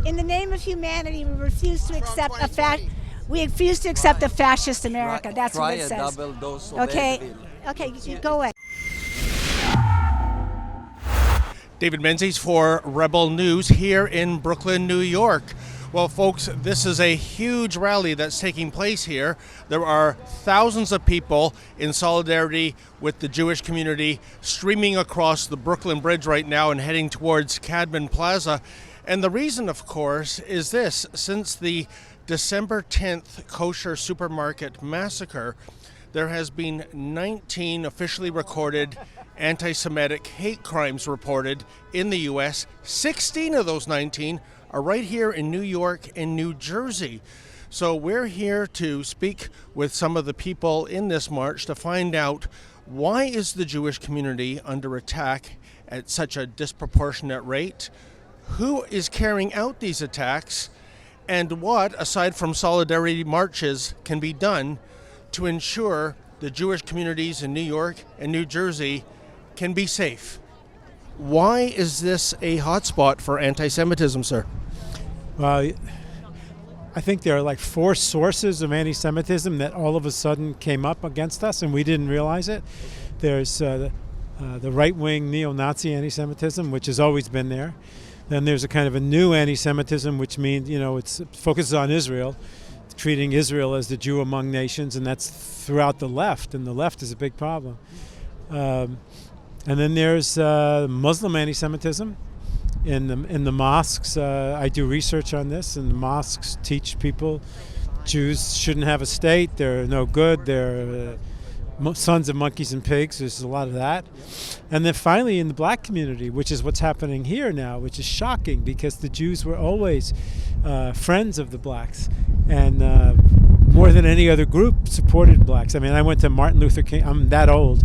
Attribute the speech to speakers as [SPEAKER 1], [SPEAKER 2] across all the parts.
[SPEAKER 1] In the name of humanity, we refuse to accept we refuse to accept a fascist America. That's what it says.
[SPEAKER 2] Double dose of
[SPEAKER 1] Okay,
[SPEAKER 2] Advil.
[SPEAKER 1] okay, you go ahead.
[SPEAKER 3] David Menzies for Rebel News here in Brooklyn, New York. Well, folks, this is a huge rally that's taking place here. There are thousands of people in solidarity with the Jewish community streaming across the Brooklyn Bridge right now and heading towards Cadman Plaza. And the reason, of course, is this. Since the December 10th kosher supermarket massacre, there has been 19 officially recorded anti-Semitic hate crimes reported in the U.S. 16 of those 19 are right here in New York and New Jersey. So we're here to speak with some of the people in this march to find out, why is the Jewish community under attack at such a disproportionate rate? Who is carrying out these attacks? And what, aside from solidarity marches, can be done to ensure the Jewish communities in New York and New Jersey can be safe? Why is this a hotspot for anti-Semitism, sir?
[SPEAKER 4] Well, I think there are like 4 sources of anti-Semitism that all of a sudden came up against us, and we didn't realize it. There's the right-wing neo-Nazi anti-Semitism, which has always been there. Then there's a kind of a new anti-Semitism, which means, it focuses on Israel, treating Israel as the Jew among nations, and that's throughout the left, and the left is a big problem. And then there's Muslim anti-Semitism in the mosques. I do research on this, and the mosques teach people Jews shouldn't have a state, they're no good, they're sons of monkeys and pigs. There's a lot of that. And then finally in the black community, which is what's happening here now, which is shocking because the Jews were always friends of the blacks, and more than any other group supported blacks. I mean, I went to Martin Luther King, I'm that old.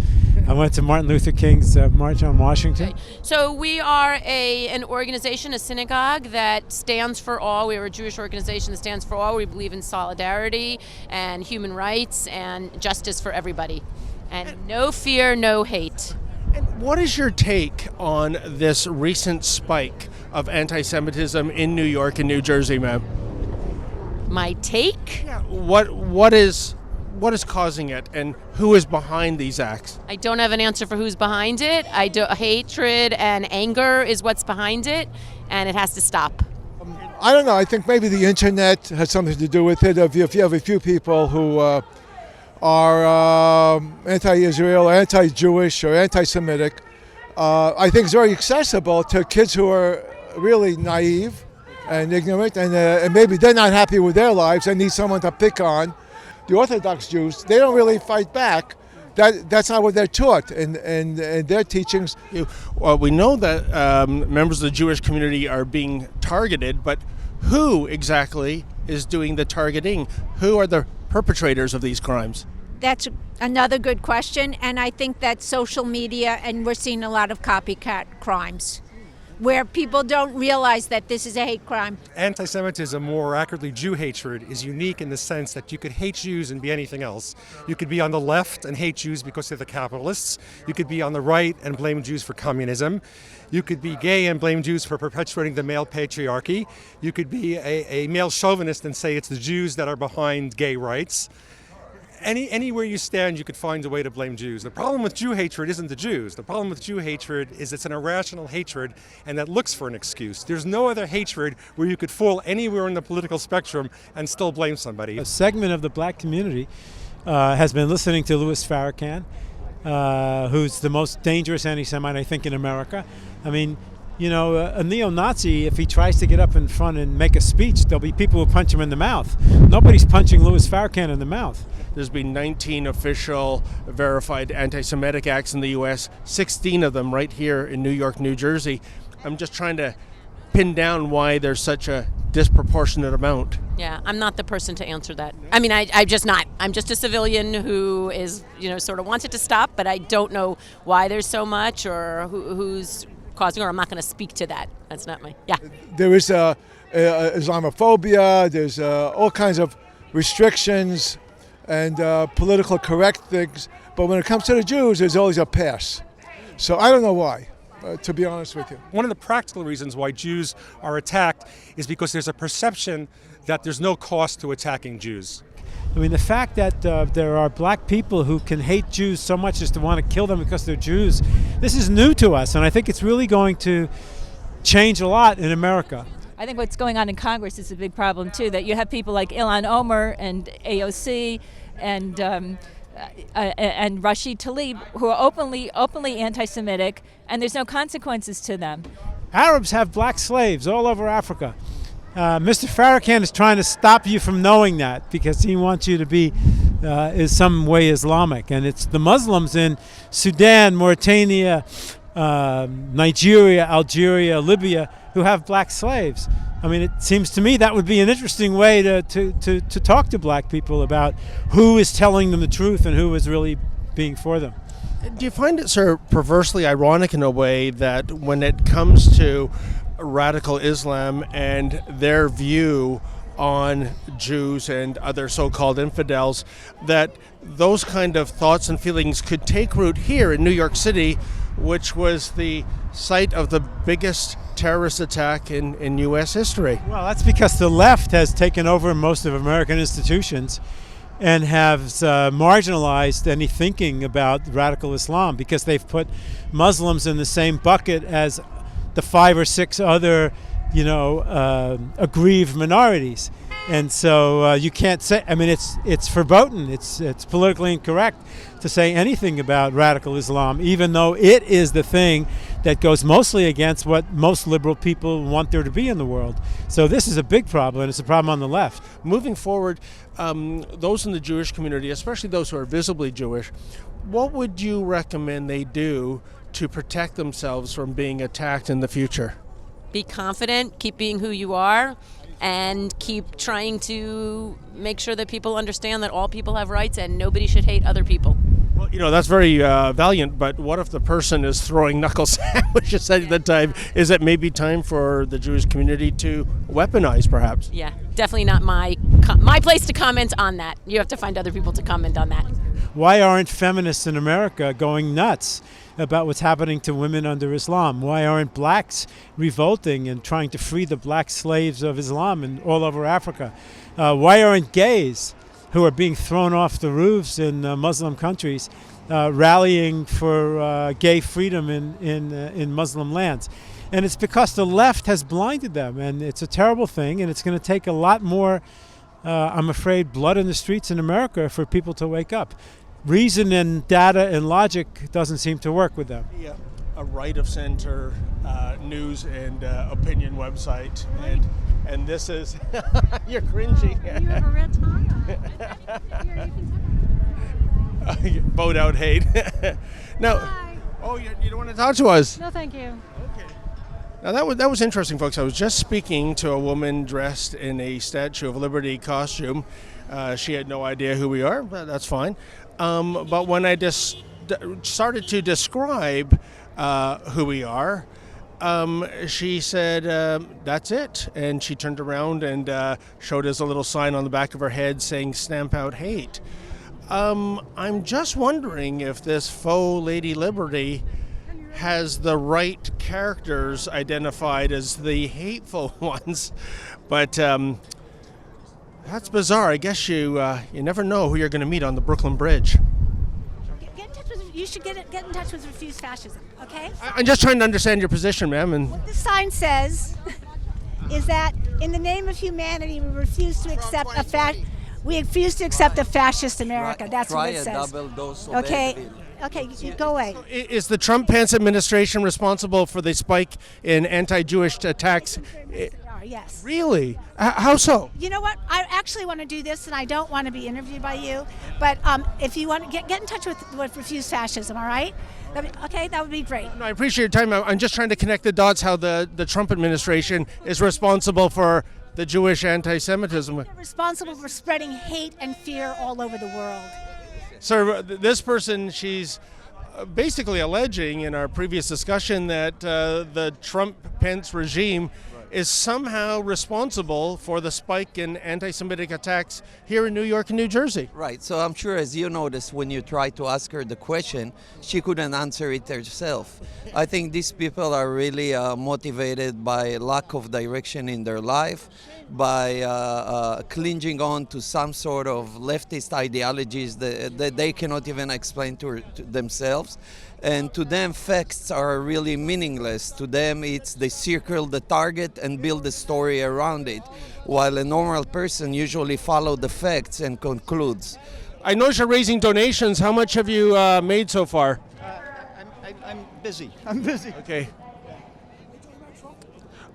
[SPEAKER 4] I went to Martin Luther King's March on Washington.
[SPEAKER 5] Okay. So we are an organization, a synagogue that stands for all. We are a Jewish organization that stands for all. We believe in solidarity and human rights and justice for everybody. And no fear, no hate.
[SPEAKER 3] And what is your take on this recent spike of anti-Semitism in New York and New Jersey, ma'am?
[SPEAKER 5] My take?
[SPEAKER 3] Yeah. What is causing it, and who is behind these acts?
[SPEAKER 5] I don't have an answer for who's behind it. Hatred and anger is what's behind it, and it has to stop.
[SPEAKER 6] I don't know. I think maybe the internet has something to do with it. If you have a few people who are anti-Israel, anti-Jewish, or anti-Semitic, I think it's very accessible to kids who are really naive and ignorant, and maybe they're not happy with their lives. They need someone to pick on. The Orthodox Jews, they don't really fight back. That's not what they're taught in their teachings.
[SPEAKER 3] We know that members of the Jewish community are being targeted, but who exactly is doing the targeting? Who are the perpetrators of these crimes?
[SPEAKER 1] That's another good question, and I think that social media, and we're seeing a lot of copycat crimes, where people don't realize that this is a hate crime.
[SPEAKER 7] Anti-Semitism, more accurately Jew hatred, is unique in the sense that you could hate Jews and be anything else. You could be on the left and hate Jews because they're the capitalists. You could be on the right and blame Jews for communism. You could be gay and blame Jews for perpetuating the male patriarchy. You could be a male chauvinist and say it's the Jews that are behind gay rights. Anywhere you stand, you could find a way to blame Jews. The problem with Jew hatred isn't the Jews. The problem with Jew hatred is it's an irrational hatred, and that looks for an excuse. There's no other hatred where you could fall anywhere in the political spectrum and still blame somebody.
[SPEAKER 4] A segment of the black community has been listening to Louis Farrakhan, who's the most dangerous anti-Semite, I think, in America. I mean, a neo-Nazi, if he tries to get up in front and make a speech, there'll be people who punch him in the mouth. Nobody's punching Louis Farrakhan in the mouth.
[SPEAKER 3] There's been 19 official verified anti-Semitic acts in the U.S., 16 of them right here in New York, New Jersey. I'm just trying to pin down why there's such a disproportionate amount.
[SPEAKER 5] Yeah, I'm not the person to answer that. I mean, I'm just not. I'm just a civilian who is, sort of wants it to stop, but I don't know why there's so much or who's causing, or I'm not going to speak to that. That's not yeah.
[SPEAKER 6] There is Islamophobia, there's all kinds of restrictions and political correct things, but when it comes to the Jews, there's always a pass. So I don't know why. to be honest with you.
[SPEAKER 7] One of the practical reasons why Jews are attacked is because there's a perception that there's no cost to attacking Jews.
[SPEAKER 4] I mean, the fact that there are black people who can hate Jews so much as to want to kill them because they're Jews, this is new to us, and I think it's really going to change a lot in America.
[SPEAKER 2] I think what's going on in Congress is a big problem too, that you have people like Ilhan Omar and AOC and Rashid Tlaib who are openly anti-Semitic, and there's no consequences to them.
[SPEAKER 4] Arabs have black slaves all over Africa. Mr. Farrakhan is trying to stop you from knowing that because he wants you to be in some way Islamic. And it's the Muslims in Sudan, Mauritania, Nigeria, Algeria, Libya who have black slaves. I mean, it seems to me that would be an interesting way to talk to black people about who is telling them the truth and who is really being for them.
[SPEAKER 3] Do you find it sort of perversely ironic in a way that when it comes to radical Islam and their view on Jews and other so-called infidels, that those kind of thoughts and feelings could take root here in New York City, which was the site of the biggest terrorist attack in U.S. history?
[SPEAKER 4] Well, that's because the left has taken over most of American institutions and has marginalized any thinking about radical Islam because they've put Muslims in the same bucket as the 5 or 6 other, aggrieved minorities. And so you can't say, I mean, it's verboten, it's politically incorrect to say anything about radical Islam, even though it is the thing that goes mostly against what most liberal people want there to be in the world. So this is a big problem, and it's a problem on the left.
[SPEAKER 3] Moving forward, those in the Jewish community, especially those who are visibly Jewish, what would you recommend they do to protect themselves from being attacked in the future?
[SPEAKER 5] Be confident, keep being who you are, and keep trying to make sure that people understand that all people have rights and nobody should hate other people.
[SPEAKER 3] Well, that's very valiant, but what if the person is throwing knuckle sandwiches at the time? Is it maybe time for the Jewish community to weaponize, perhaps?
[SPEAKER 5] Yeah, definitely not my place to comment on that. You have to find other people to comment on that.
[SPEAKER 4] Why aren't feminists in America going nuts about what's happening to women under Islam? Why aren't blacks revolting and trying to free the black slaves of Islam all over Africa? Why aren't gays who are being thrown off the roofs in Muslim countries rallying for gay freedom in Muslim lands? And it's because the left has blinded them, and it's a terrible thing, and it's going to take a lot more, I'm afraid, blood in the streets in America for people to wake up. Reason and data and logic doesn't seem to work with them.
[SPEAKER 3] Yeah, a right-of-center news and opinion website, and this is you're cringy.
[SPEAKER 8] You have a red tie on.
[SPEAKER 3] Vote out hate. Now,
[SPEAKER 8] Hi.
[SPEAKER 3] oh, you don't want to talk to us?
[SPEAKER 8] No, thank you.
[SPEAKER 3] Okay. Now that was interesting, folks. I was just speaking to a woman dressed in a Statue of Liberty costume. She had no idea who we are, but that's fine. But when I started to describe who we are, she said, that's it. And she turned around and showed us a little sign on the back of her head saying, "Stamp out hate." I'm just wondering if this faux Lady Liberty has the right characters identified as the hateful ones. But that's bizarre. I guess you never know who you're going to meet on the Brooklyn Bridge.
[SPEAKER 8] Get in touch with. You should get in touch with Refuse Fascism. Okay.
[SPEAKER 3] I'm just trying to understand your position, ma'am. And
[SPEAKER 8] What this sign says is that in the name of humanity, we refuse to accept a fascist America. That's what it says. Okay. Okay, you go away.
[SPEAKER 3] is the Trump-Pence administration responsible for the spike in anti-Jewish attacks?
[SPEAKER 8] They are, yes.
[SPEAKER 3] Really? How so?
[SPEAKER 8] You know what? I actually want to do this, and I don't want to be interviewed by you. But if you want to get in touch with Refuse Fascism, all right? That would be great.
[SPEAKER 3] No, I appreciate your time. I'm just trying to connect the dots how the Trump administration is responsible for the Jewish anti-Semitism.
[SPEAKER 8] They're responsible for spreading hate and fear all over the world.
[SPEAKER 3] Sir, this person, she's basically alleging in our previous discussion that the Trump-Pence regime is somehow responsible for the spike in anti-Semitic attacks here in New York and New Jersey.
[SPEAKER 9] Right. So I'm sure, as you noticed, when you tried to ask her the question, she couldn't answer it herself. I think these people are really motivated by lack of direction in their life, by clinging on to some sort of leftist ideologies that they cannot even explain to themselves. And to them, facts are really meaningless. To them, it's they circle the target and build a story around it, while a normal person usually follows the facts and concludes.
[SPEAKER 3] I notice you're raising donations. How much have you made so far?
[SPEAKER 10] I'm busy. I'm busy.
[SPEAKER 3] Okay.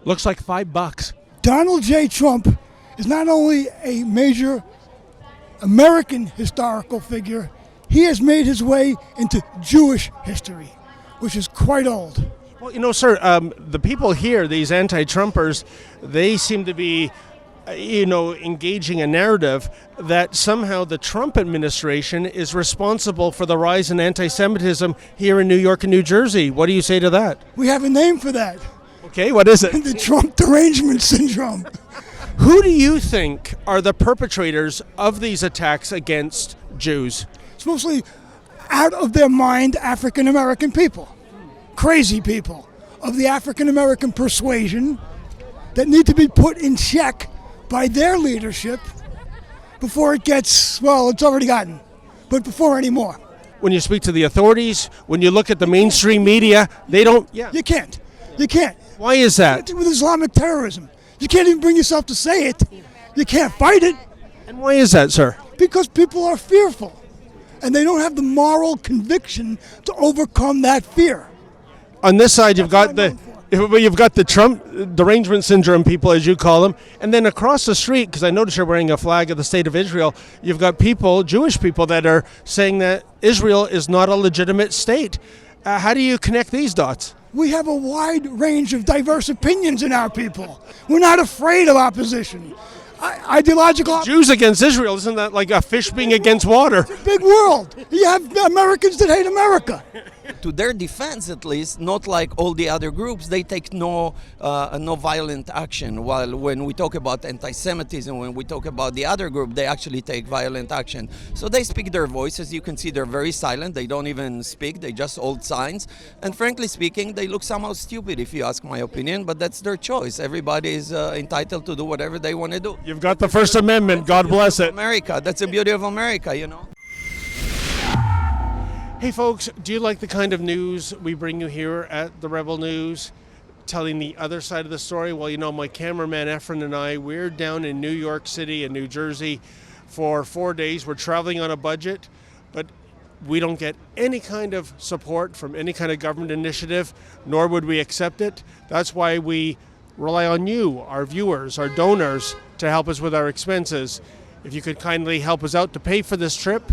[SPEAKER 3] Looks like $5.
[SPEAKER 11] Donald J. Trump is not only a major American historical figure, he has made his way into Jewish history, which is quite old.
[SPEAKER 3] Well, you know, sir, the people here, these anti-Trumpers, they seem to be, engaging a narrative that somehow the Trump administration is responsible for the rise in anti-Semitism here in New York and New Jersey. What do you say to that?
[SPEAKER 11] We have a name for that.
[SPEAKER 3] Okay, what is it?
[SPEAKER 11] The Trump Derangement syndrome.
[SPEAKER 3] Who do you think are the perpetrators of these attacks against Jews?
[SPEAKER 11] It's mostly out of their mind African American people, crazy people of the African American persuasion that need to be put in check by their leadership before it gets, well, it's already gotten, but before anymore.
[SPEAKER 3] When you speak to the authorities, when you look at the mainstream media, they don't. Yeah.
[SPEAKER 11] You can't. You can't.
[SPEAKER 3] Why is that?
[SPEAKER 11] With Islamic terrorism. You can't even bring yourself to say it. You can't fight it.
[SPEAKER 3] And why is that, sir?
[SPEAKER 11] Because people are fearful. And they don't have the moral conviction to overcome that fear.
[SPEAKER 3] On this side, you've got the Trump derangement syndrome people, as you call them, and then across the street, because I notice you're wearing a flag of the state of Israel, you've got people, Jewish people, that are saying that Israel is not a legitimate state. How do you connect these dots?
[SPEAKER 11] We have a wide range of diverse opinions in our people. We're not afraid of opposition. Ideological
[SPEAKER 3] Jews against Israel, isn't that like a fish being against water?
[SPEAKER 11] It's a big world. You have Americans that hate America.
[SPEAKER 9] To their defense, at least, not like all the other groups, they take no violent action. While when we talk about anti-Semitism, when we talk about the other group, they actually take violent action. So they speak their voice. As you can see, they're very silent. They don't even speak. They just hold signs. And frankly speaking, they look somehow stupid, if you ask my opinion. But that's their choice. Everybody is entitled to do whatever they want to do.
[SPEAKER 3] You've got the First Amendment. God bless it.
[SPEAKER 9] America. That's the beauty of America, you know.
[SPEAKER 3] Hey folks, do you like the kind of news we bring you here at the Rebel News, telling the other side of the story? Well, you know, my cameraman Efren and I, we're down in New York City and New Jersey for 4 days. We're traveling on a budget, but we don't get any kind of support from any kind of government initiative, nor would we accept it. That's why we rely on you, our viewers, our donors, to help us with our expenses. If you could kindly help us out to pay for this trip,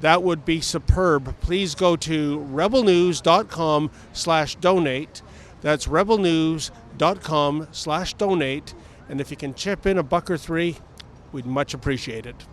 [SPEAKER 3] that would be superb. Please go to rebelnews.com/donate. That's rebelnews.com/donate. And if you can chip in $1 or $3, we'd much appreciate it.